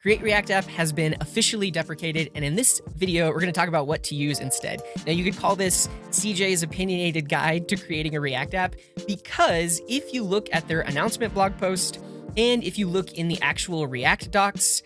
Create React app has been officially deprecated, and in this video, we're going to talk about what to use instead. Now, you could call this CJ's opinionated guide to creating a React app, because if you look at their announcement blog post, and if you look in the actual React docs,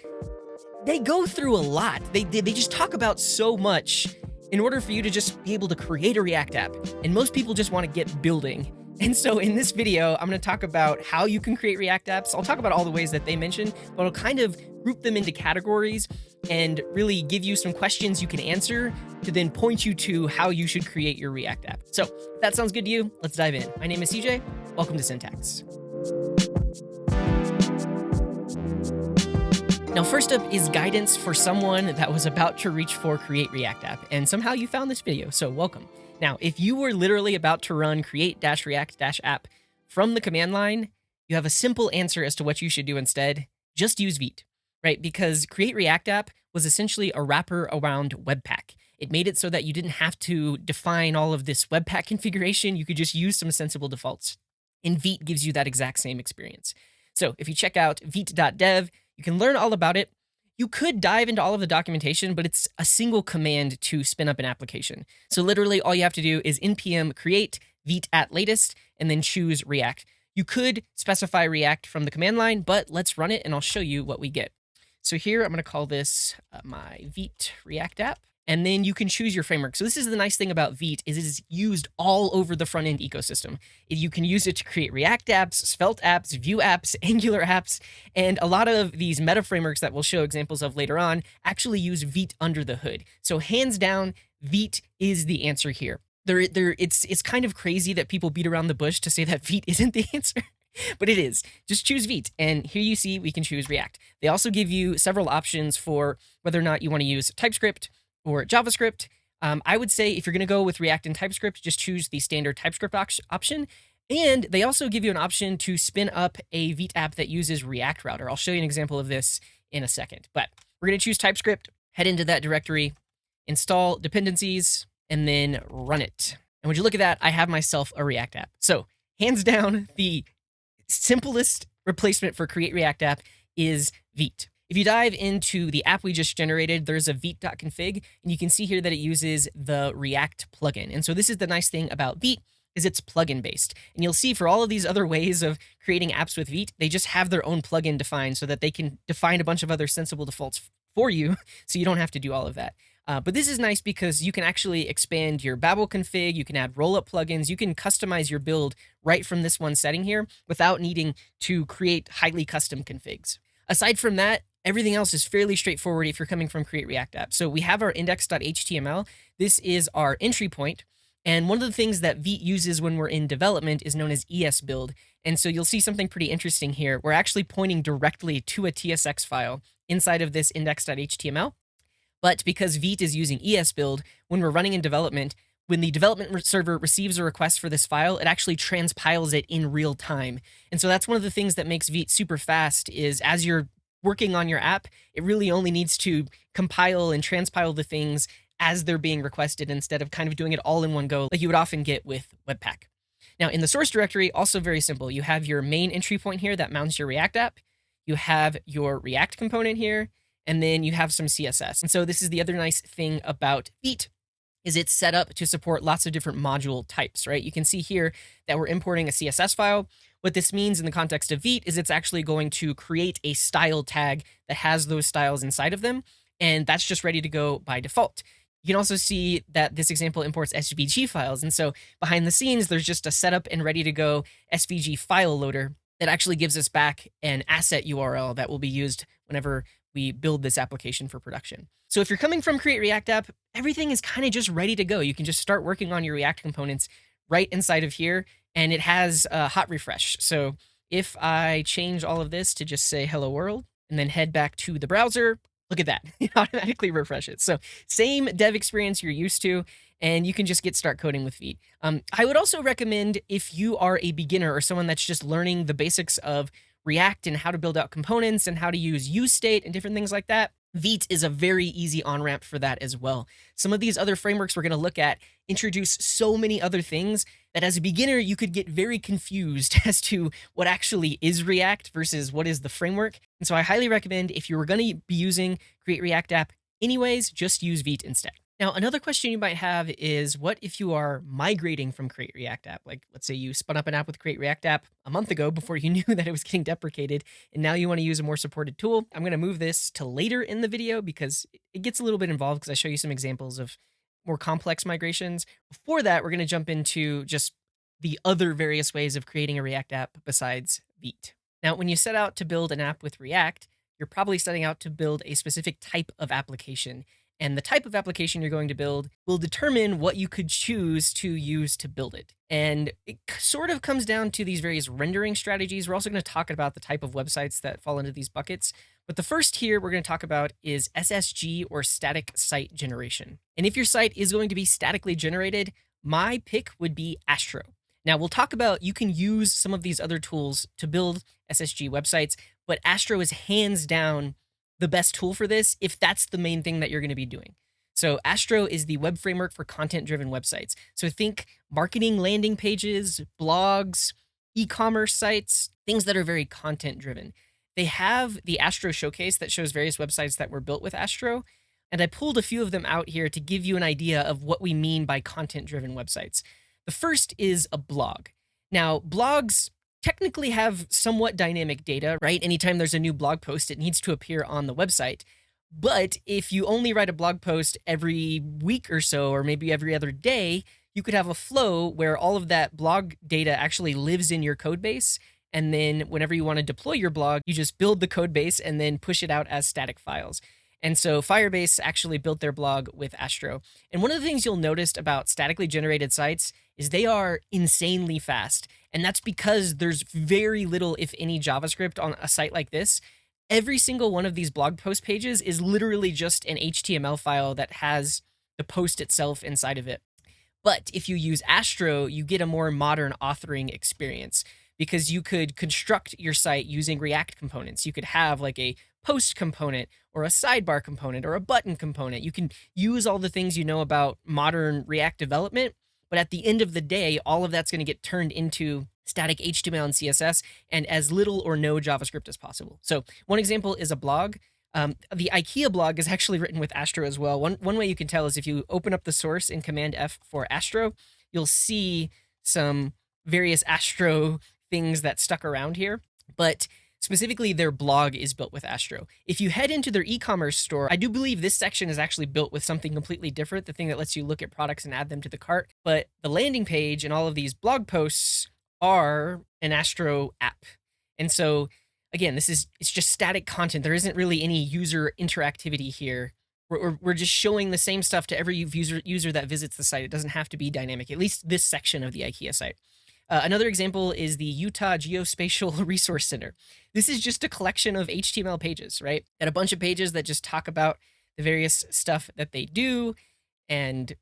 they go through a lot. They just talk about so much in order for you to just be able to create a React app. And most people just want to get building. And so in this video, I'm going to talk about how you can create React apps. I'll talk about all the ways that they mention, but I'll kind of group them into categories and really give you some questions you can answer to then point you to how you should create your React app. So if that sounds good to you, let's dive in. My name is CJ. Welcome to Syntax. Now, first up is guidance for someone that was about to reach for Create React app, and somehow you found this video, so welcome. Now, if you were literally about to run create-react-app from the command line, you have a simple answer as to what you should do instead. Just use Vite, right? Because Create React app was essentially a wrapper around Webpack. It made it so that you didn't have to define all of this Webpack configuration. You could just use some sensible defaults. And Vite gives you that exact same experience. So if you check out vite.dev, you can learn all about it. You could dive into all of the documentation, but it's a single command to spin up an application. So literally all you have to do is npm create vite at latest and then choose React. You could specify React from the command line, but let's run it and I'll show you what we get. So here I'm going to call this my Vite React app. And then you can choose your framework. So this is the nice thing about Vite is it is used all over the front end ecosystem. You can use it to create React apps, Svelte apps, Vue apps, Angular apps, and a lot of these meta frameworks that we'll show examples of later on actually use Vite under the hood. So hands down, Vite is the answer here. It's kind of crazy that people beat around the bush to say that Vite isn't the answer. But it is. Just choose Vite. And here you see we can choose React. They also give you several options for whether or not you want to use TypeScript or JavaScript. I would say if you're going to go with React and TypeScript, just choose the standard TypeScript option. And they also give you an option to spin up a Vite app that uses React Router. I'll show you an example of this in a second. But we're going to choose TypeScript, head into that directory, install dependencies, and then run it. And would you look at that? I have myself a React app. So hands down, the simplest replacement for Create React app is Vite. If you dive into the app we just generated, there's a vite.config, and you can see here that it uses the React plugin. And so this is the nice thing about Vite, is it's plugin based. And you'll see for all of these other ways of creating apps with Vite, they just have their own plugin defined so that they can define a bunch of other sensible defaults for you, so you don't have to do all of that. But this is nice because you can actually expand your Babel config, you can add rollup plugins, you can customize your build right from this one setting here without needing to create highly custom configs. Aside from that, everything else is fairly straightforward if you're coming from Create React app. So we have our index.html. This is our entry point. And one of the things that Vite uses when we're in development is known as esbuild. And so you'll see something pretty interesting here. We're actually pointing directly to a TSX file inside of this index.html. But because Vite is using esbuild, when we're running in development, when the development server receives a request for this file, it actually transpiles it in real time. And so that's one of the things that makes Vite super fast is as you're working on your app, it really only needs to compile and transpile the things as they're being requested instead of kind of doing it all in one go like you would often get with Webpack. Now in the source directory, also very simple. You have your main entry point here that mounts your React app. You have your React component here, and then you have some CSS. And so this is the other nice thing about Vite is it's set up to support lots of different module types, right? You can see here that we're importing a CSS file. What this means in the context of Vite is it's actually going to create a style tag that has those styles inside of them, and that's just ready to go by default. You can also see that this example imports SVG files, and so behind the scenes, there's just a setup and ready to go SVG file loader that actually gives us back an asset URL that will be used whenever we build this application for production. So if you're coming from Create React app, everything is kind of just ready to go. You can just start working on your React components right inside of here, and it has a hot refresh. So if I change all of this to just say hello world and then head back to the browser, look at that, it automatically refreshes. So same dev experience you're used to, and you can just start coding with Vite. I would also recommend if you are a beginner or someone that's just learning the basics of React and how to build out components and how to use useState and different things like that, Vite is a very easy on-ramp for that as well. Some of these other frameworks we're going to look at introduce so many other things that as a beginner, you could get very confused as to what actually is React versus what is the framework. And so I highly recommend, if you were going to be using Create React App anyways, just use Vite instead. Now, another question you might have is, what if you are migrating from Create React App? Like, let's say you spun up an app with Create React App a month ago before you knew that it was getting deprecated, and now you want to use a more supported tool. I'm going to move this to later in the video because it gets a little bit involved, because I show you some examples of more complex migrations. Before that, we're going to jump into just the other various ways of creating a React app besides Vite. Now, when you set out to build an app with React, you're probably setting out to build a specific type of application. And the type of application you're going to build will determine what you could choose to use to build it. And it sort of comes down to these various rendering strategies. We're also going to talk about the type of websites that fall into these buckets. But the first here we're going to talk about is SSG, or static site generation. And if your site is going to be statically generated, my pick would be Astro. Now, we'll talk about, you can use some of these other tools to build SSG websites, but Astro is hands down the best tool for this if that's the main thing that you're going to be doing. So Astro is the web framework for content-driven websites. So think marketing landing pages, blogs, e-commerce sites, things that are very content-driven. They have the Astro showcase that shows various websites that were built with Astro, and I pulled a few of them out here to give you an idea of what we mean by content-driven websites. The first is a blog. Now, blogs technically have somewhat dynamic data, right? Anytime there's a new blog post, it needs to appear on the website. But if you only write a blog post every week or so, or maybe every other day, you could have a flow where all of that blog data actually lives in your code base. And then whenever you want to deploy your blog, you just build the code base and then push it out as static files. And so Firebase actually built their blog with Astro. And one of the things you'll notice about statically generated sites is they are insanely fast. And that's because there's very little, if any, JavaScript on a site like this. Every single one of these blog post pages is literally just an HTML file that has the post itself inside of it. But if you use Astro, you get a more modern authoring experience, because you could construct your site using React components. You could have like a post component, or a sidebar component, or a button component. You can use all the things you know about modern React development, but at the end of the day, all of that's going to get turned into static HTML and CSS and as little or no JavaScript as possible. So one example is a blog. The IKEA blog is actually written with Astro as well. One way you can tell is if you open up the source in Command F for Astro, you'll see some various Astro things that stuck around here. But specifically, their blog is built with Astro. If you head into their e-commerce store, I do believe this section is actually built with something completely different, the thing that lets you look at products and add them to the cart. But the landing page and all of these blog posts are an Astro app. And so, again, it's just static content. There isn't really any user interactivity here. We're just showing the same stuff to every user that visits the site. It doesn't have to be dynamic, at least this section of the IKEA site. Another example is the Utah Geospatial Resource Center. This is just a collection of HTML pages, right? And a bunch of pages that just talk about the various stuff that they do. And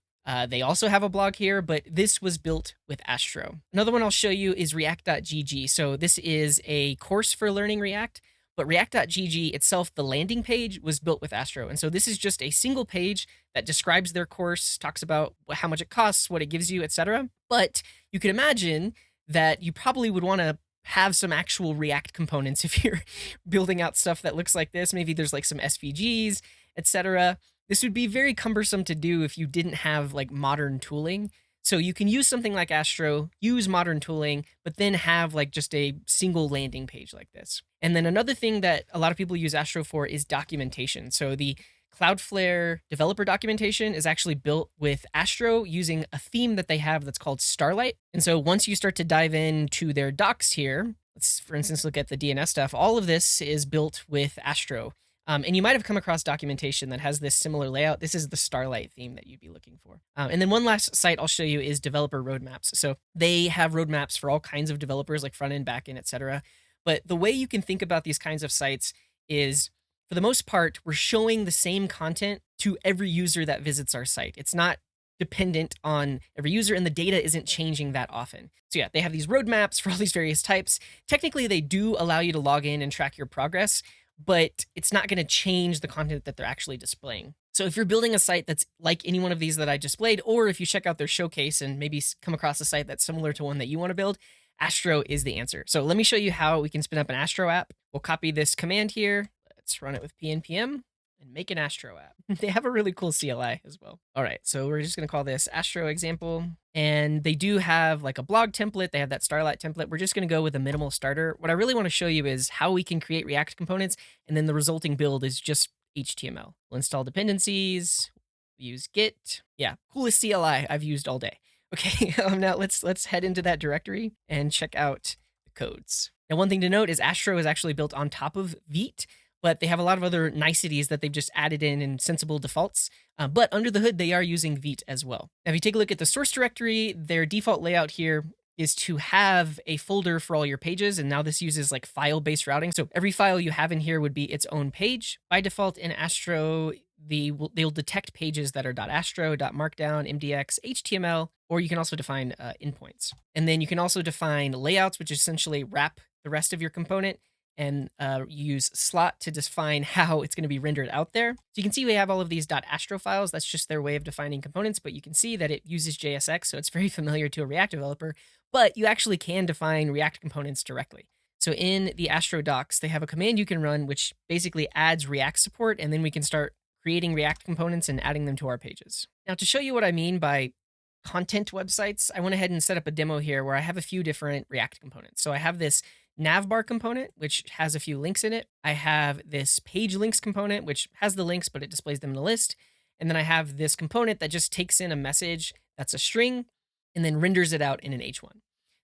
they also have a blog here, but this was built with Astro. Another one I'll show you is react.gg. So this is a course for learning React, but react.gg itself, the landing page, was built with Astro. And so this is just a single page that describes their course, talks about how much it costs, what it gives you, etc. But you can imagine that you probably would want to have some actual React components if you're building out stuff that looks like this. Maybe there's like some SVGs, etc. This would be very cumbersome to do if you didn't have like modern tooling. So you can use something like Astro, use modern tooling, but then have like just a single landing page like this. And then another thing that a lot of people use Astro for is documentation. So the Cloudflare developer documentation is actually built with Astro using a theme that they have that's called Starlight. And so once you start to dive into their docs here, let's, for instance, look at the DNS stuff. All of this is built with Astro. And you might have come across documentation that has this similar layout. This is the Starlight theme that you'd be looking for. And then one last site I'll show you is developer roadmaps. So they have roadmaps for all kinds of developers, like front end, back end, etc. But the way you can think about these kinds of sites is, for the most part, we're showing the same content to every user that visits our site. It's not dependent on every user, and the data isn't changing that often. So yeah, they have these roadmaps for all these various types. Technically, they do allow you to log in and track your progress, but it's not going to change the content that they're actually displaying. So if you're building a site that's like any one of these that I displayed, or if you check out their showcase and maybe come across a site that's similar to one that you want to build, Astro is the answer. So let me show you how we can spin up an Astro app. We'll copy this command here. Let's run it with pnpm and make an Astro app. They have a really cool CLI as well. All right, so we're just going to call this Astro example. And they do have like a blog template. They have that Starlight template. We're just going to go with a minimal starter. What I really want to show you is how we can create React components, and then the resulting build is just HTML. We'll install dependencies, use Git. Yeah, coolest CLI I've used all day. Okay, now let's head into that directory and check out the codes. Now, one thing to note is Astro is actually built on top of Vite, but they have a lot of other niceties that they've just added in sensible defaults. But under the hood, they are using Vite as well. Now, if you take a look at the source directory, their default layout here is to have a folder for all your pages. And now this uses like file-based routing. So every file you have in here would be its own page. By default in Astro, they'll detect pages that are .astro, .markdown, MDX, HTML, or you can also define endpoints. And then you can also define layouts, which essentially wrap the rest of your component, and use slot to define how it's going to be rendered out there. So you can see we have all of these .astro files. That's just their way of defining components, but you can see that it uses JSX, so it's very familiar to a React developer, but you actually can define React components directly. So in the Astro docs, they have a command you can run, which basically adds React support, and then we can start creating React components and adding them to our pages. Now, to show you what I mean by content websites, I went ahead and set up a demo here where I have a few different React components. So I have this navbar component, which has a few links in it. I have this page links component, which has the links, but it displays them in a list. And then I have this component that just takes in a message that's a string and then renders it out in an H1.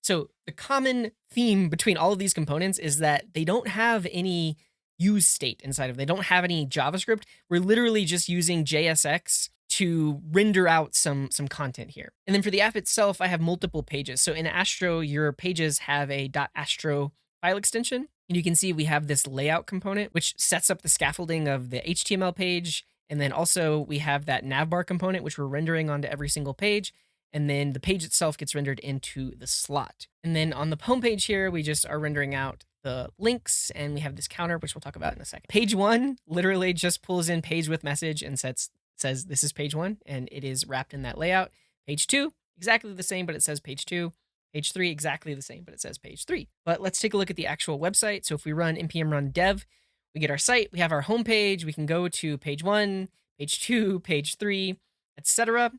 So the common theme between all of these components is that they don't have any use state inside of them. They don't have any JavaScript. We're literally just using JSX to render out some content here. And then for the app itself, I have multiple pages. So in Astro, your pages have a .astro file extension. And you can see we have this layout component, which sets up the scaffolding of the HTML page. And then also we have that navbar component, which we're rendering onto every single page. And then the page itself gets rendered into the slot. And then on the home page here, we just are rendering out the links, and we have this counter, which we'll talk about in a second. Page 1 literally just pulls in page with message and says this is page 1, and it is wrapped in that layout. Page 2, exactly the same, but it says page 2. Page 3, exactly the same, but it says page 3. But let's take a look at the actual website. So if we run npm run dev, we get our site, we have our home page, we can go to page 1, page 2, page 3, etc.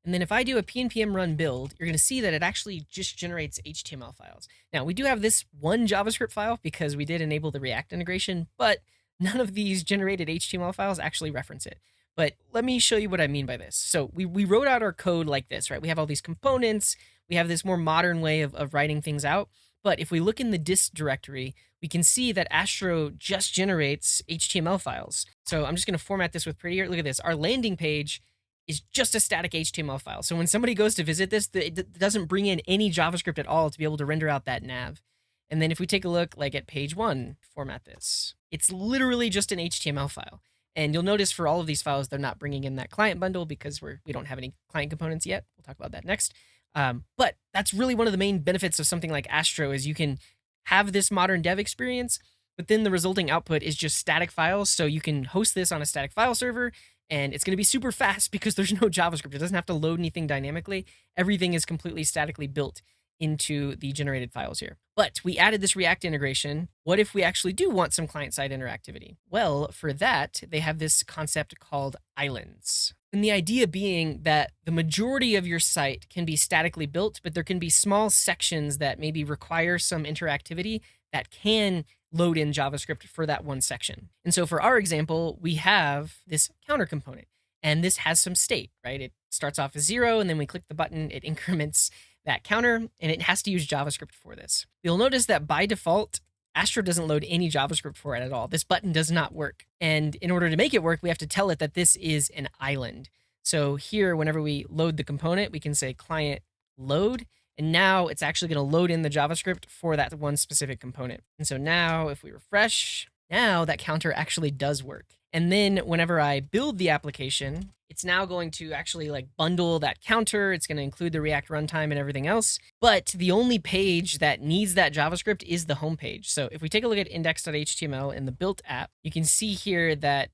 And then if I do a pnpm run build, you're going to see that it actually just generates HTML files. Now, we do have this one JavaScript file because we did enable the React integration, but none of these generated HTML files actually reference it. But let me show you what I mean by this. So we wrote out our code like this, right? We have all these components. We have this more modern way of writing things out. But if we look in the dist directory, we can see that Astro just generates HTML files. So I'm just going to format this with prettier. Look at this. Our landing page is just a static HTML file. So when somebody goes to visit this, it doesn't bring in any JavaScript at all to be able to render out that nav. And then if we take a look like at page 1, format this, it's literally just an HTML file. And you'll notice for all of these files, they're not bringing in that client bundle because we don't have any client components yet. We'll talk about that next. But that's really one of the main benefits of something like Astro is you can have this modern dev experience, but then the resulting output is just static files. So you can host this on a static file server, and it's going to be super fast because there's no JavaScript. It doesn't have to load anything dynamically. Everything is completely statically built into the generated files here. But we added this React integration. What if we actually do want some client-side interactivity? Well, for that, they have this concept called islands. And the idea being that the majority of your site can be statically built, but there can be small sections that maybe require some interactivity that can load in JavaScript for that one section. And so for our example, we have this counter component, and this has some state, right? It starts off as 0, and then we click the button, it increments that counter, and it has to use JavaScript for this. You'll notice that by default, Astro doesn't load any JavaScript for it at all. This button does not work. And in order to make it work, we have to tell it that this is an island. So here, whenever we load the component, we can say client load, and now it's actually going to load in the JavaScript for that one specific component. And so now if we refresh, now that counter actually does work. And then whenever I build the application, it's now going to actually like bundle that counter. It's going to include the React runtime and everything else. But the only page that needs that JavaScript is the home page. So if we take a look at index.html in the built app, you can see here that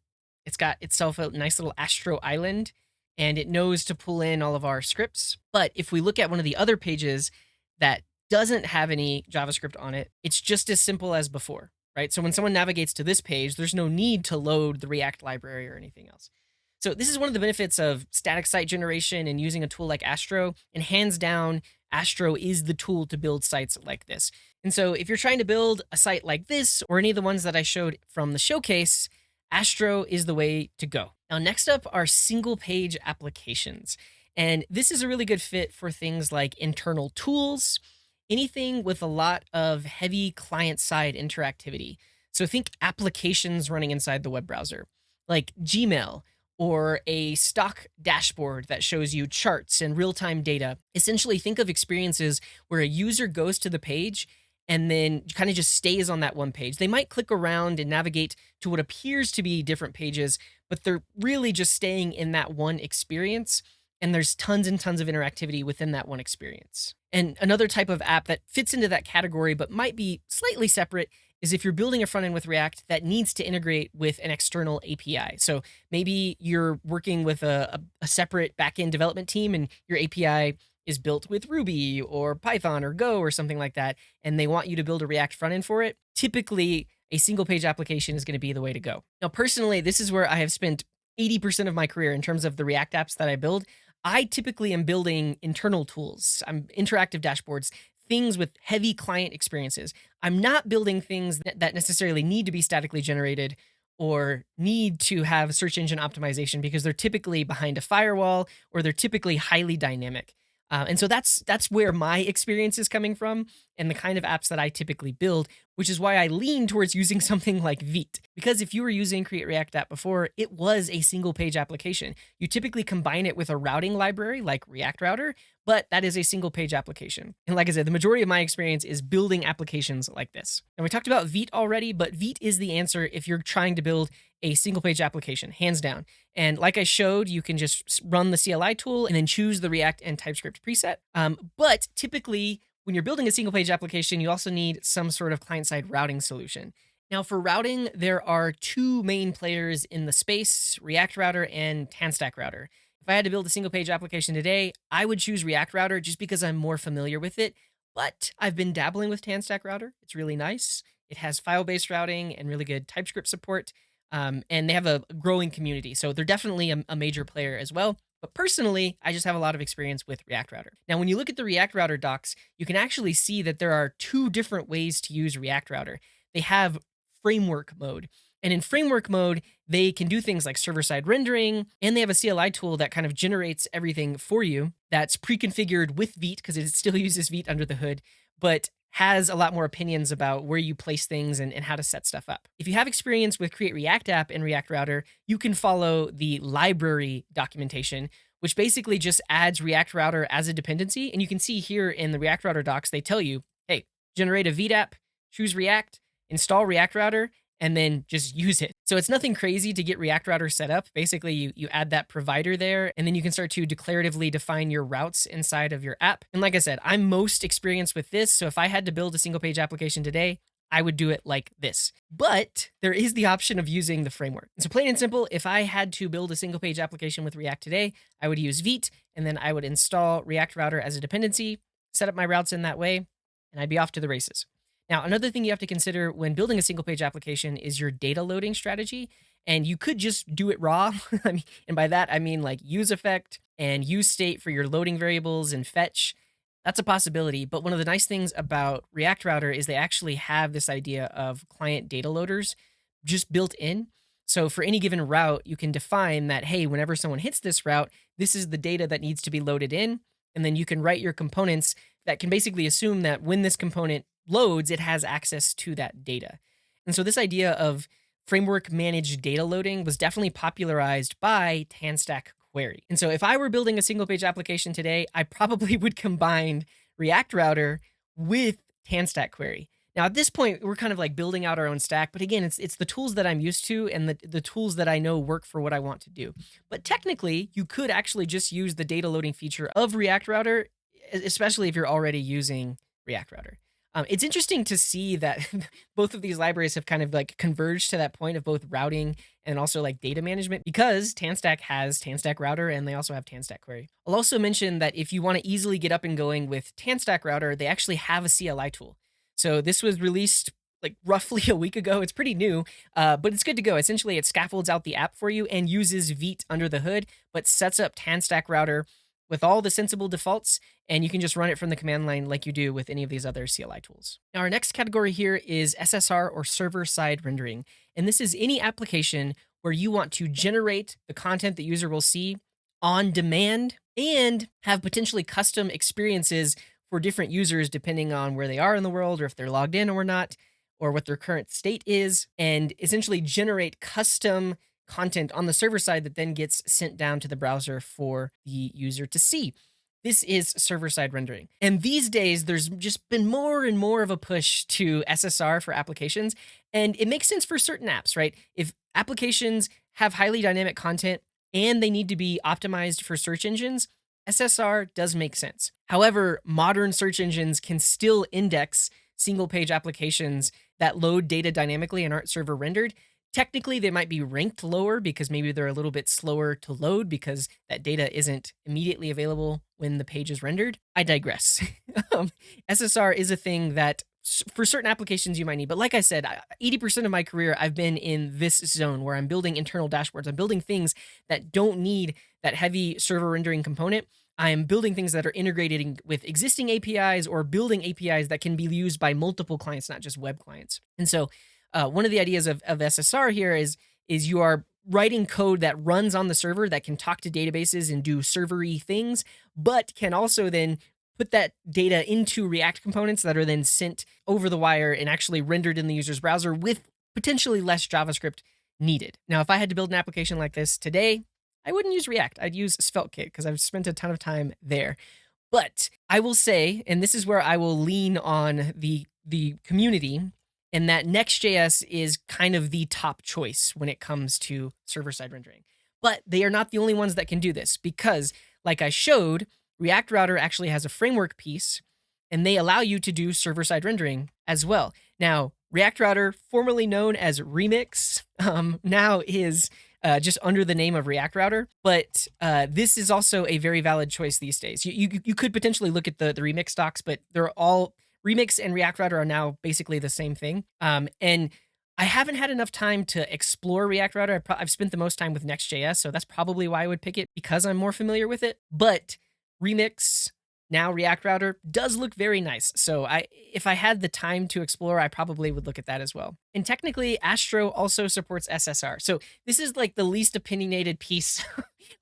It's got itself a nice little Astro island, and it knows to pull in all of our scripts. But if we look at one of the other pages that doesn't have any JavaScript on it, it's just as simple as before, right? So when someone navigates to this page, there's no need to load the React library or anything else. So this is one of the benefits of static site generation and using a tool like Astro. And hands down, Astro is the tool to build sites like this. And so if you're trying to build a site like this or any of the ones that I showed from the showcase, Astro is the way to go. Now, next up are single page applications. And this is a really good fit for things like internal tools, anything with a lot of heavy client side interactivity. So think applications running inside the web browser, like Gmail or a stock dashboard that shows you charts and real time data. Essentially, think of experiences where a user goes to the page and then kind of just stays on that one page. They might click around and navigate to what appears to be different pages, but they're really just staying in that one experience. And there's tons and tons of interactivity within that one experience. And another type of app that fits into that category, but might be slightly separate, is if you're building a front end with React that needs to integrate with an external API. So maybe you're working with a separate backend development team and your API is built with Ruby or Python or Go or something like that, and they want you to build a React front end for it. Typically, a single page application is going to be the way to go. Now, personally, this is where I have spent 80% of my career in terms of the React apps that I build. I typically am building internal tools. I'm interactive dashboards, things with heavy client experiences. I'm not building things that necessarily need to be statically generated or need to have search engine optimization because they're typically behind a firewall or they're typically highly dynamic. And so that's where my experience is coming from and the kind of apps that I typically build, which is why I lean towards using something like Vite. Because if you were using Create React App before, it was a single page application. You typically combine it with a routing library like React Router, but that is a single page application. And like I said, the majority of my experience is building applications like this. And we talked about Vite already, but Vite is the answer if you're trying to build a single page application, hands down. And like I showed, you can just run the CLI tool and then choose the React and TypeScript preset. But typically, when you're building a single page application, you also need some sort of client side routing solution. Now, for routing, there are two main players in the space, React Router and Tanstack Router. If I had to build a single page application today, I would choose React Router just because I'm more familiar with it. But I've been dabbling with Tanstack Router. It's really nice. It has file-based routing and really good TypeScript support. And they have a growing community. So they're definitely a major player as well. But personally, I just have a lot of experience with React Router. Now, when you look at the React Router docs, you can actually see that there are two different ways to use React Router. They have framework mode. And in framework mode, they can do things like server-side rendering, and they have a CLI tool that kind of generates everything for you that's pre-configured with Vite, because it still uses Vite under the hood, but has a lot more opinions about where you place things and how to set stuff up. If you have experience with Create React App and React Router, you can follow the library documentation, which basically just adds React Router as a dependency. And you can see here in the React Router docs, they tell you, hey, generate a Vite app, choose React, install React Router, and then just use it. So it's nothing crazy to get React Router set up. Basically, you add that provider there, and then you can start to declaratively define your routes inside of your app. And like I said, I'm most experienced with this. So if I had to build a single page application today, I would do it like this. But there is the option of using the framework. And so plain and simple, if I had to build a single page application with React today, I would use Vite, and then I would install React Router as a dependency, set up my routes in that way, and I'd be off to the races. Now, another thing you have to consider when building a single page application is your data loading strategy. And you could just do it raw. And by that, I mean like use effect and use state for your loading variables and fetch. That's a possibility. But one of the nice things about React Router is they actually have this idea of client data loaders just built in. So for any given route, you can define that, hey, whenever someone hits this route, this is the data that needs to be loaded in. And then you can write your components that can basically assume that when this component loads, it has access to that data. And so this idea of framework managed data loading was definitely popularized by Tanstack Query. And so if I were building a single page application today, I probably would combine React Router with Tanstack Query. Now, at this point, we're kind of like building out our own stack. But again, it's the tools that I'm used to and the tools that I know work for what I want to do. But technically, you could actually just use the data loading feature of React Router, especially if you're already using React Router. It's interesting to see that both of these libraries have kind of like converged to that point of both routing and also like data management because TanStack has TanStack Router and they also have TanStack Query. I'll also mention that if you want to easily get up and going with TanStack Router, they actually have a CLI tool. So this was released like roughly a week ago. It's pretty new, but it's good to go. Essentially, it scaffolds out the app for you and uses Vite under the hood, but sets up TanStack Router with all the sensible defaults, and you can just run it from the command line like you do with any of these other CLI tools. Now, our next category here is SSR or server-side rendering, and this is any application where you want to generate the content the user will see on demand and have potentially custom experiences for different users depending on where they are in the world or if they're logged in or not, or what their current state is, and essentially generate custom content on the server side that then gets sent down to the browser for the user to see. This is server-side rendering. And these days, there's just been more and more of a push to SSR for applications. And it makes sense for certain apps, right? If applications have highly dynamic content and they need to be optimized for search engines, SSR does make sense. However, modern search engines can still index single-page applications that load data dynamically and aren't server rendered. Technically, they might be ranked lower because maybe they're a little bit slower to load because that data isn't immediately available when the page is rendered. I digress. SSR is a thing that for certain applications you might need. But like I said, 80% of my career, I've been in this zone where I'm building internal dashboards. I'm building things that don't need that heavy server rendering component. I am building things that are integrated with existing APIs or building APIs that can be used by multiple clients, not just web clients. And so one of the ideas of SSR here is you are writing code that runs on the server that can talk to databases and do servery things, but can also then put that data into React components that are then sent over the wire and actually rendered in the user's browser with potentially less JavaScript needed. Now, if I had to build an application like this today, I wouldn't use React. I'd use SvelteKit because I've spent a ton of time there. But I will say, and this is where I will lean on the community, and that Next.js is kind of the top choice when it comes to server-side rendering. But they are not the only ones that can do this because, like I showed, React Router actually has a framework piece, and they allow you to do server-side rendering as well. Now, React Router, formerly known as Remix, now is just under the name of React Router. But this is also a very valid choice these days. You could potentially look at the Remix docs, but they're all Remix and React Router are now basically the same thing. And I haven't had enough time to explore React Router. I've spent the most time with Next.js, so that's probably why I would pick it because I'm more familiar with it. But Remix, now React Router, does look very nice. So if I had the time to explore, I probably would look at that as well. And technically, Astro also supports SSR. So this is like the least opinionated piece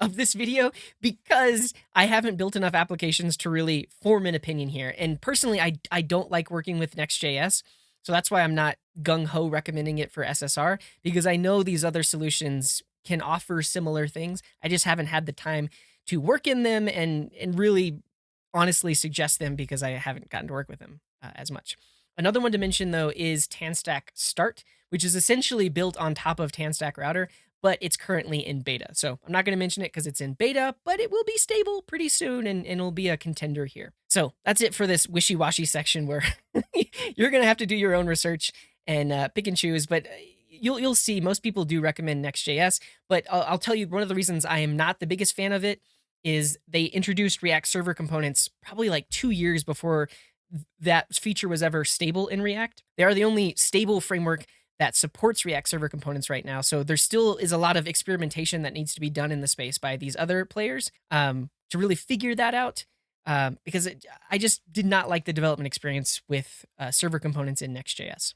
of this video because I haven't built enough applications to really form an opinion here. And personally, I don't like working with Next.js. So that's why I'm not gung-ho recommending it for SSR because I know these other solutions can offer similar things. I just haven't had the time to work in them and really honestly suggest them because I haven't gotten to work with them as much. Another one to mention, though, is TanStack Start, which is essentially built on top of TanStack Router, but it's currently in beta. So I'm not going to mention it because it's in beta, but it will be stable pretty soon and it'll be a contender here. So that's it for this wishy-washy section where you're going to have to do your own research and pick and choose. But you'll see most people do recommend Next.js, but I'll tell you one of the reasons I am not the biggest fan of it is they introduced React server components probably like 2 years before that feature was ever stable in React. They are the only stable framework that supports React server components right now. So there still is a lot of experimentation that needs to be done in the space by these other players to really figure that out because I just did not like the development experience with server components in Next.js.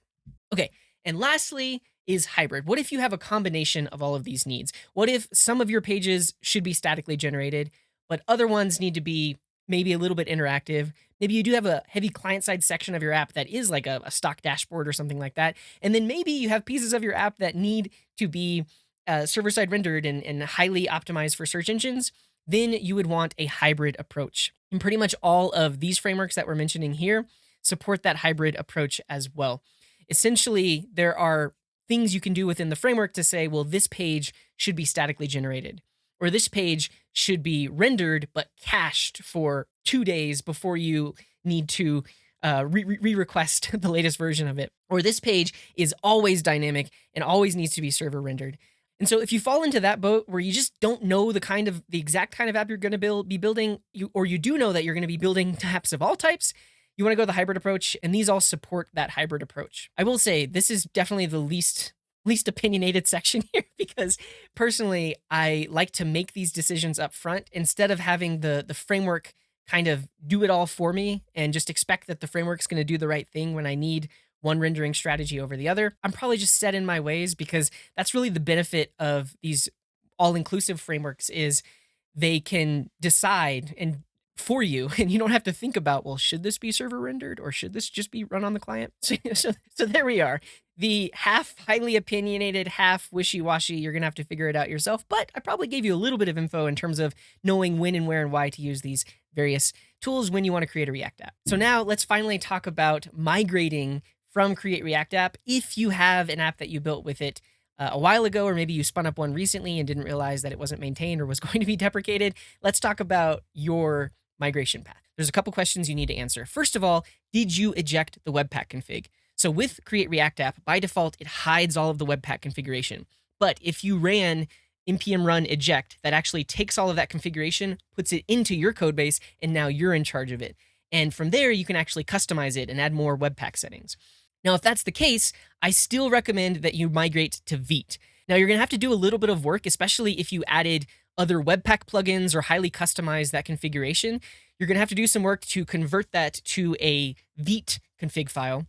Okay, and lastly is hybrid. What if you have a combination of all of these needs? What if some of your pages should be statically generated, but other ones need to be maybe a little bit interactive? Maybe you do have a heavy client-side section of your app that is like a stock dashboard or something like that. And then maybe you have pieces of your app that need to be server-side rendered and highly optimized for search engines. Then you would want a hybrid approach. And pretty much all of these frameworks that we're mentioning here support that hybrid approach as well. Essentially, there are things you can do within the framework to say, well, this page should be statically generated, or this page should be rendered but cached for 2 days before you need to request the latest version of it. Or this page is always dynamic and always needs to be server rendered. And so if you fall into that boat where you just don't know the exact kind of app you're going to be building, or you do know that you're going to be building apps of all types, you want to go the hybrid approach, and these all support that hybrid approach. I will say this is definitely the least opinionated section here, because personally, I like to make these decisions up front instead of having the framework kind of do it all for me and just expect that the framework's going to do the right thing when I need one rendering strategy over the other. I'm probably just set in my ways, because that's really the benefit of these all-inclusive frameworks, is they can decide and for you, and you don't have to think about, well, should this be server rendered or should this just be run on the client? So there we are. The half highly opinionated, half wishy-washy, you're going to have to figure it out yourself, but I probably gave you a little bit of info in terms of knowing when and where and why to use these various tools when you want to create a React app. So now let's finally talk about migrating from Create React App. If you have an app that you built with it a while ago, or maybe you spun up one recently and didn't realize that it wasn't maintained or was going to be deprecated, let's talk about your migration path. There's a couple questions you need to answer. First of all, did you eject the Webpack config? So with Create React App, by default, it hides all of the Webpack configuration. But if you ran npm run eject, that actually takes all of that configuration, puts it into your code base, and now you're in charge of it. And from there, you can actually customize it and add more Webpack settings. Now, if that's the case, I still recommend that you migrate to Vite. Now, you're going to have to do a little bit of work, especially if you added other Webpack plugins or highly customize that configuration. You're going to have to do some work to convert that to a Vite config file.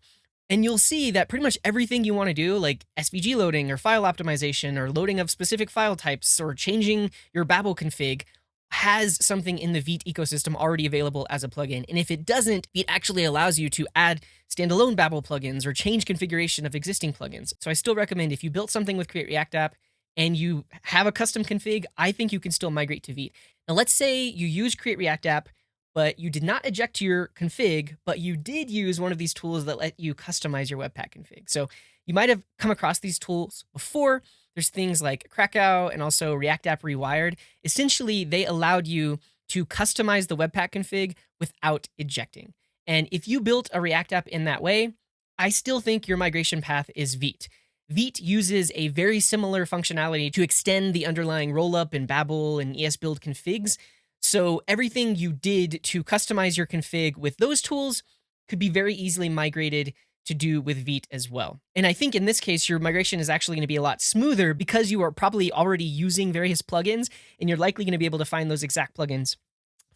And you'll see that pretty much everything you want to do, like SVG loading or file optimization or loading of specific file types or changing your Babel config, has something in the Vite ecosystem already available as a plugin. And if it doesn't, it actually allows you to add standalone Babel plugins or change configuration of existing plugins. So I still recommend, if you built something with Create React App and you have a custom config, I think you can still migrate to Vite. Now, let's say you use Create React App, but you did not eject your config, but you did use one of these tools that let you customize your Webpack config. So you might have come across these tools before. There's things like Krakow and also React App Rewired. Essentially, they allowed you to customize the Webpack config without ejecting. And if you built a React app in that way, I still think your migration path is Vite. Vite uses a very similar functionality to extend the underlying rollup and Babel and ESBuild configs. So everything you did to customize your config with those tools could be very easily migrated to do with Vite as well. And I think in this case, your migration is actually going to be a lot smoother because you are probably already using various plugins, and you're likely going to be able to find those exact plugins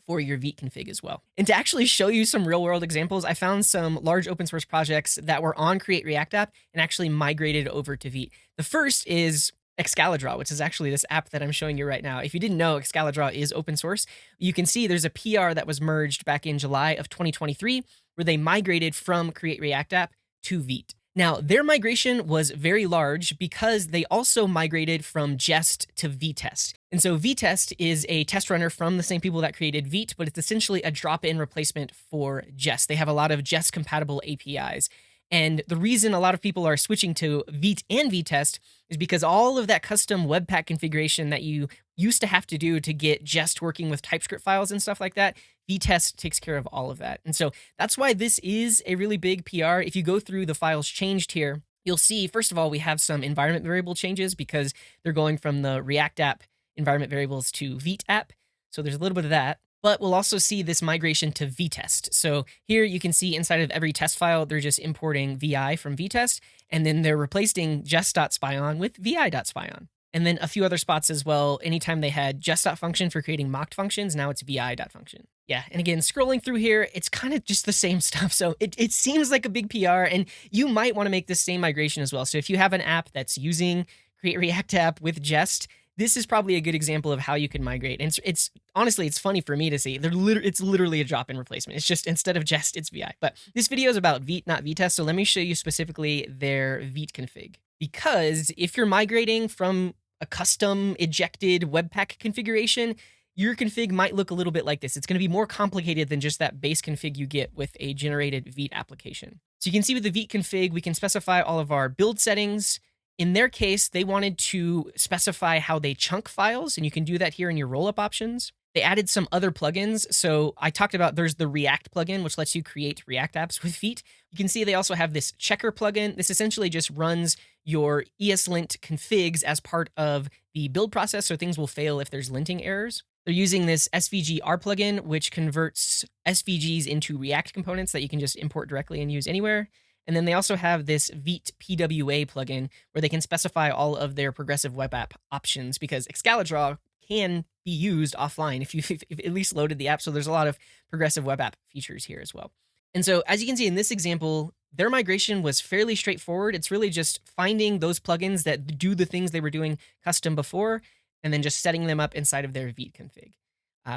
for your Vite config as well. And to actually show you some real world examples, I found some large open source projects that were on Create React App and actually migrated over to Vite. The first is excalidraw, which is actually this app that I'm showing you right now. If you didn't know, excalidraw is open source. You can see there's a PR that was merged back in July of 2023 where they migrated from Create React App to Vite. Now, their migration was very large because they also migrated from Jest to Vitest. And so Vitest is a test runner from the same people that created Vite, but it's essentially a drop-in replacement for Jest. They have a lot of Jest-compatible APIs. And the reason a lot of people are switching to Vite and Vitest is because all of that custom Webpack configuration that you used to have to do to get Jest working with TypeScript files and stuff like that, Vitest takes care of all of that. And so that's why this is a really big PR. If you go through the files changed here, you'll see, first of all, we have some environment variable changes because they're going from the React app environment variables to Vite app. So there's a little bit of that. But we'll also see this migration to Vitest. So here you can see inside of every test file, they're just importing VI from Vitest, and then they're replacing jest.spyon with vi.spyon. And then a few other spots as well. Anytime they had jest.function for creating mocked functions, now it's vi.function. Yeah, and again, scrolling through here, it's kind of just the same stuff. So it seems like a big PR, and you might want to make this same migration as well. So if you have an app that's using Create React App with Jest, this is probably a good example of how you can migrate. And it's honestly, it's funny for me to see. It's literally a drop-in replacement. It's just instead of Jest, it's VI. But this video is about Vite, not Vitest. So let me show you specifically their Vite config. Because if you're migrating from a custom ejected Webpack configuration, your config might look a little bit like this. It's going to be more complicated than just that base config you get with a generated Vite application. So you can see with the Vite config, we can specify all of our build settings. In their case, they wanted to specify how they chunk files, and you can do that here in your rollup options. They added some other plugins. So I talked about there's the React plugin, which lets you create React apps with Vite. You can see they also have this checker plugin. This essentially just runs your ESLint configs as part of the build process, so things will fail if there's linting errors. They're using this SVG-R plugin, which converts SVGs into React components that you can just import directly and use anywhere. And then they also have this Vite PWA plugin where they can specify all of their progressive web app options, because excalidraw can be used offline if you've at least loaded the app. So there's a lot of progressive web app features here as well. And so as you can see in this example, their migration was fairly straightforward. It's really just finding those plugins that do the things they were doing custom before, and then just setting them up inside of their Vite config.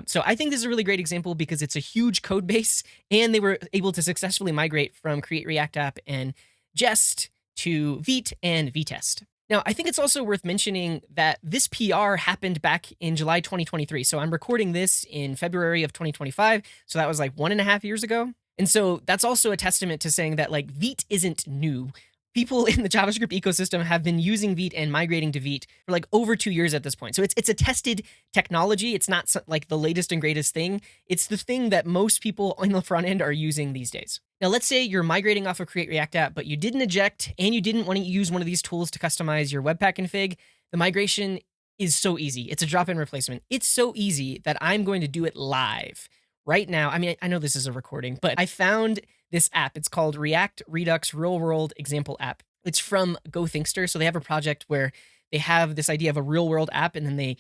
So I think this is a really great example because it's a huge code base, and they were able to successfully migrate from Create React App and Jest to Vite and Vitest. Now, I think it's also worth mentioning that this PR happened back in July 2023. So I'm recording this in February of 2025. So that was like 1.5 years ago. And so that's also a testament to saying that like Vite isn't new. People in the JavaScript ecosystem have been using Vite and migrating to Vite for like over 2 years at this point. So it's a tested technology. It's not like the latest and greatest thing. It's the thing that most people on the front end are using these days. Now, let's say you're migrating off of Create React App, but you didn't eject and you didn't want to use one of these tools to customize your Webpack config. The migration is so easy. It's a drop-in replacement. It's so easy that I'm going to do it live right now. I mean, I know this is a recording, but I found this app. It's called React Redux Real World Example App. It's from GoThinkster. So they have a project where they have this idea of a real world app, and then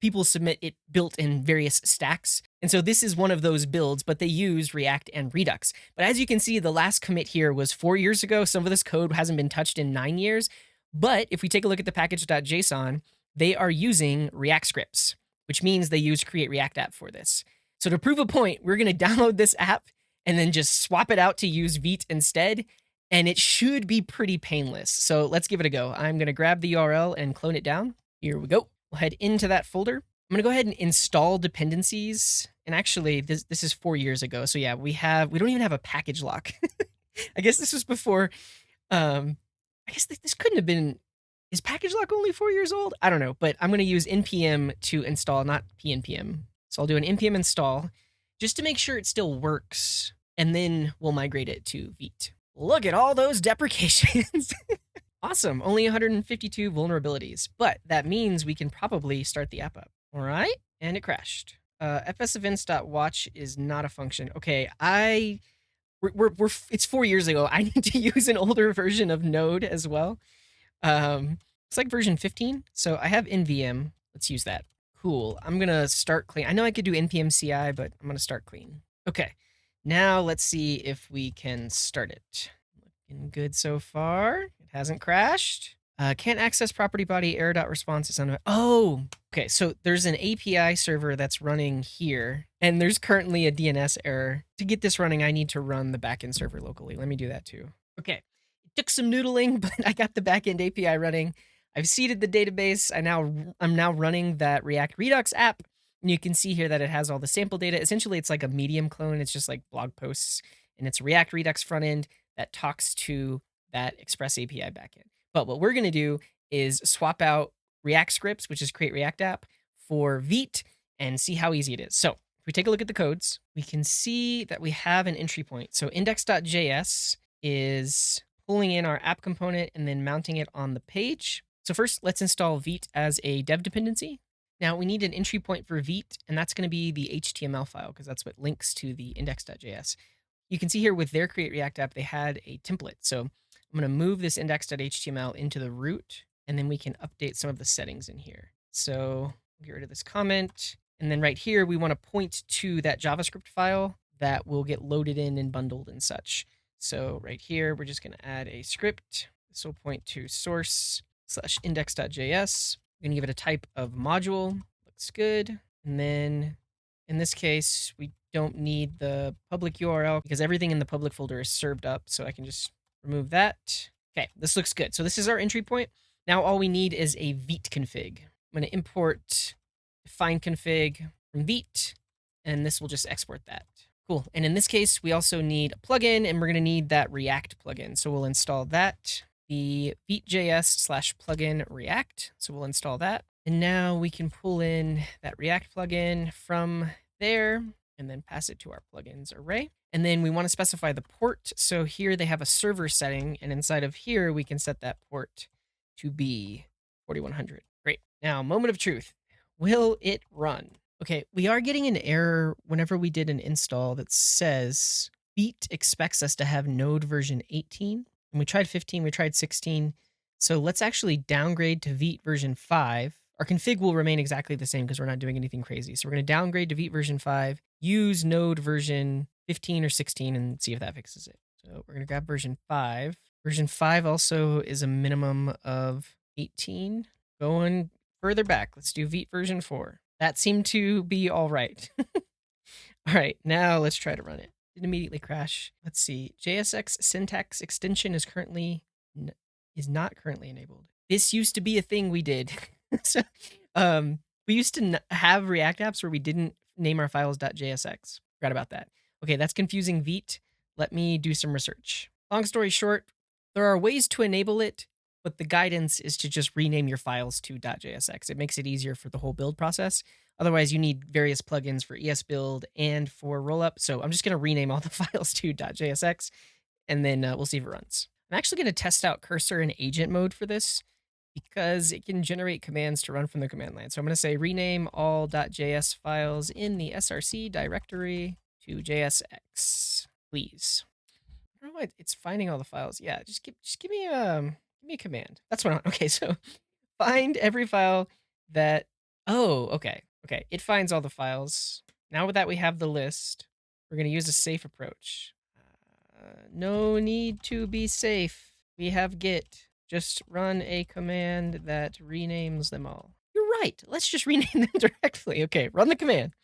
people submit it built in various stacks. And so this is one of those builds, but they use React and Redux. But as you can see, the last commit here was 4 years ago. Some of this code hasn't been touched in 9 years. But if we take a look at the package.json, they are using React scripts, which means they use Create React App for this. So to prove a point, we're going to download this app and then just swap it out to use Vite instead. And it should be pretty painless. So let's give it a go. I'm going to grab the URL and clone it down. Here we go. We'll head into that folder. I'm going to go ahead and install dependencies. And actually, this is 4 years ago. So yeah, we don't even have a package lock. I guess this was before. I guess this couldn't have been. Is package lock only 4 years old? I don't know. But I'm going to use npm to install, not pnpm. So I'll do an npm install just to make sure it still works. And then we'll migrate it to Vite. Look at all those deprecations. Awesome. Only 152 vulnerabilities, but that means we can probably start the app up. All right. And it crashed. fsevents.watch is not a function. Okay. It's 4 years ago. I need to use an older version of Node as well. It's like version 15. So I have NVM. Let's use that. Cool. I'm going to start clean. I know I could do npm CI, but I'm going to start clean. Okay. Now let's see if we can start it. Looking good so far. It hasn't crashed. Can't access property body error.response is unavailable. Oh, okay. So there's an API server that's running here, and there's currently a DNS error. To get this running, I need to run the backend server locally. Let me do that too. Okay. It took some noodling, but I got the backend API running. I've seeded the database. I'm now running that React Redux app. And you can see here that it has all the sample data. Essentially, it's like a Medium clone. It's just like blog posts, and it's a React Redux front end that talks to that Express API backend. But what we're going to do is swap out React scripts, which is Create React App, for Vite and see how easy it is. So if we take a look at the codes, we can see that we have an entry point. So index.js is pulling in our app component and then mounting it on the page. So first, let's install Vite as a dev dependency. Now we need an entry point for Vite, and that's going to be the HTML file because that's what links to the index.js. You can see here with their Create React App, they had a template. So I'm going to move this index.html into the root, and then we can update some of the settings in here. So get rid of this comment. And then right here, we want to point to that JavaScript file that will get loaded in and bundled and such. So right here, we're just going to add a script. This will point to source/index.js. We're going to give it a type of module. Looks good. And then in this case, we don't need the public URL because everything in the public folder is served up. So I can just remove that. Okay, this looks good. So this is our entry point. Now all we need is a Vite config. I'm going to import define config from Vite, and this will just export that. Cool. And in this case, we also need a plugin, and we're going to need that React plugin. So we'll install that the Vite.js/plugin React. So we'll install that. And now we can pull in that React plugin from there and then pass it to our plugins array. And then we want to specify the port. So here they have a server setting, and inside of here, we can set that port to be 4100. Great. Now, moment of truth. Will it run? Okay, we are getting an error whenever we did an install that says Vite expects us to have node version 18. And we tried 15, we tried 16. So let's actually downgrade to Vite version 5. Our config will remain exactly the same because we're not doing anything crazy. So we're going to downgrade to Vite version 5, use node version 15 or 16 and see if that fixes it. So we're going to grab version 5. Version 5 also is a minimum of 18. Going further back, let's do Vite version 4. That seemed to be all right. All right, now let's try to run it. Didn't immediately crash. Let's see. JSX syntax extension is not currently enabled. This used to be a thing we did. So, we used to have React apps where we didn't name our files .jsx. Forgot about that. Okay, that's confusing Vite. Let me do some research. Long story short, there are ways to enable it, but the guidance is to just rename your files to .jsx. It makes it easier for the whole build process. Otherwise, you need various plugins for ESBuild and for rollup. So I'm just going to rename all the files to .jsx, and then we'll see if it runs. I'm actually going to test out cursor and agent mode for this because it can generate commands to run from the command line. So I'm going to say rename all .js files in the src directory to JSX, please. I don't know why it's finding all the files. Yeah, just give me a command. That's what I want. Okay, so find every file that. Oh, okay. It finds all the files. Now that we have the list, we're going to use a safe approach. No need to be safe. We have git. Just run a command that renames them all. You're right. Let's just rename them directly. Okay, run the command.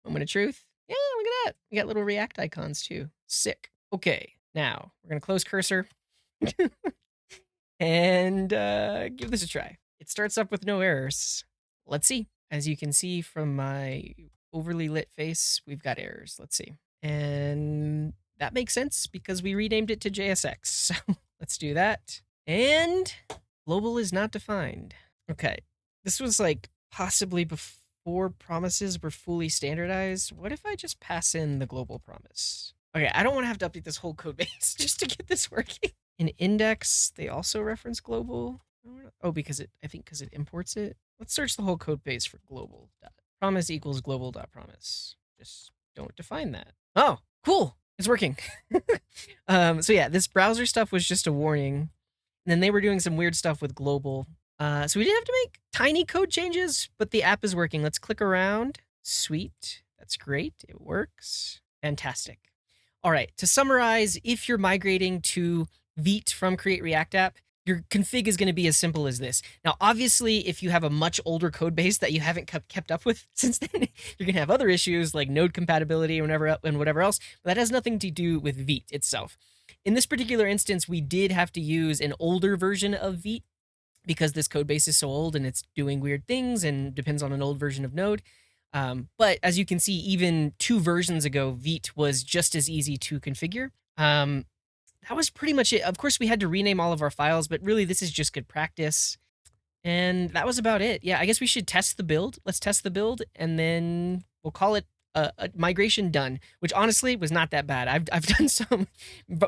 Moment of truth. Yeah, look at that. We got little React icons too. Sick. Okay, now we're going to close cursor and give this a try. It starts up with no errors. Let's see. As you can see from my overly lit face, we've got errors. Let's see. And that makes sense because we renamed it to JSX. So let's do that. And global is not defined. Okay. This was like possibly before promises were fully standardized. What if I just pass in the global promise? Okay, I don't want to have to update this whole code base just to get this working. In index, they also reference global. Oh, because it imports it. Let's search the whole code base for global. Promise equals global.promise. Just don't define that. Oh, cool. It's working. So yeah, this browser stuff was just a warning. And then they were doing some weird stuff with global. So we didn't have to make tiny code changes, but the app is working. Let's click around. Sweet. That's great. It works. Fantastic. All right. To summarize, if you're migrating to Vite from Create React App, your config is going to be as simple as this. Now, obviously, if you have a much older code base that you haven't kept up with since then, you're going to have other issues like node compatibility and whatever else. But that has nothing to do with Vite itself. In this particular instance, we did have to use an older version of Vite because this code base is so old and it's doing weird things and depends on an old version of Node. But as you can see, even 2 versions ago, Vite was just as easy to configure. That was pretty much it. Of course, we had to rename all of our files, but really this is just good practice. And that was about it. Yeah, I guess we should test the build. Let's test the build, and then we'll call it a migration done, which honestly was not that bad. I've done some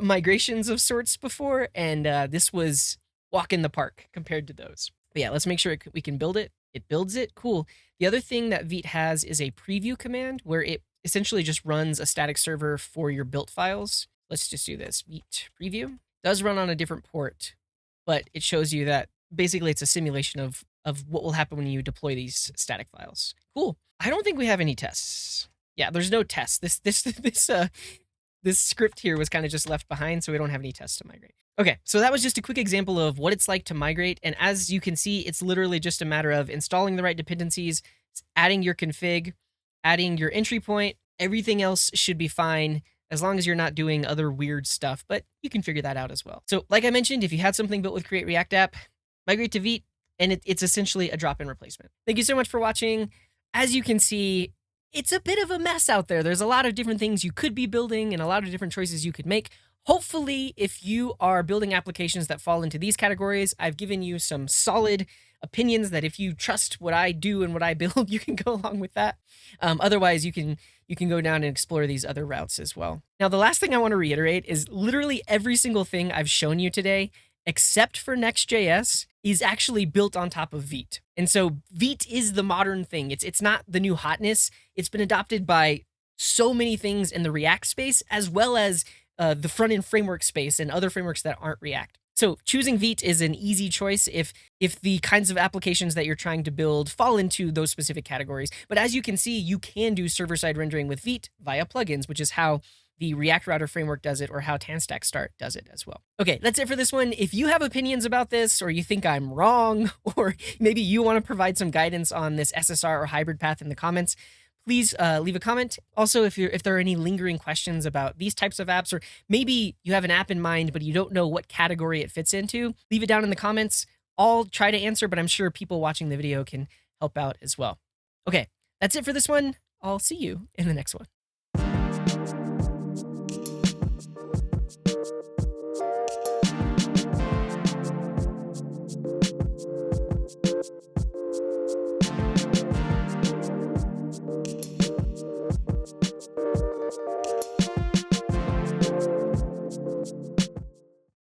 migrations of sorts before, and this was walk in the park compared to those. But yeah, let's make sure we can build it. It builds it. Cool. The other thing that Vite has is a preview command where it essentially just runs a static server for your built files. Let's just do this. Vite preview. Does run on a different port, but it shows you that basically it's a simulation of what will happen when you deploy these static files. Cool. I don't think we have any tests. Yeah, there's no tests. This script here was kind of just left behind, so we don't have any tests to migrate. Okay, so that was just a quick example of what it's like to migrate. And as you can see, it's literally just a matter of installing the right dependencies, adding your config, adding your entry point. Everything else should be fine as long as you're not doing other weird stuff, but you can figure that out as well. So like I mentioned, if you had something built with Create React App, migrate to Vite, and it's essentially a drop-in replacement. Thank you so much for watching. As you can see, it's a bit of a mess out there. There's a lot of different things you could be building and a lot of different choices you could make. hopefully, if you are building applications that fall into these categories, I've given you some solid opinions that if you trust what I do and what I build, you can go along with that. Otherwise, you can go down and explore these other routes as well. Now, the last thing I want to reiterate is literally every single thing I've shown you today, except for Next.js, is actually built on top of Vite. And so Vite is the modern thing. It's not the new hotness. It's been adopted by so many things in the React space, as well as the front-end framework space and other frameworks that aren't React. So choosing Vite is an easy choice if the kinds of applications that you're trying to build fall into those specific categories. But as you can see, you can do server-side rendering with Vite via plugins, which is how the React Router framework does it, or how Tanstack Start does it as well. Okay, that's it for this one. If you have opinions about this, or you think I'm wrong, or maybe you want to provide some guidance on this SSR or hybrid path in the comments, please leave a comment. Also, if there are any lingering questions about these types of apps, or maybe you have an app in mind, but you don't know what category it fits into, leave it down in the comments. I'll try to answer, but I'm sure people watching the video can help out as well. Okay, that's it for this one. I'll see you in the next one.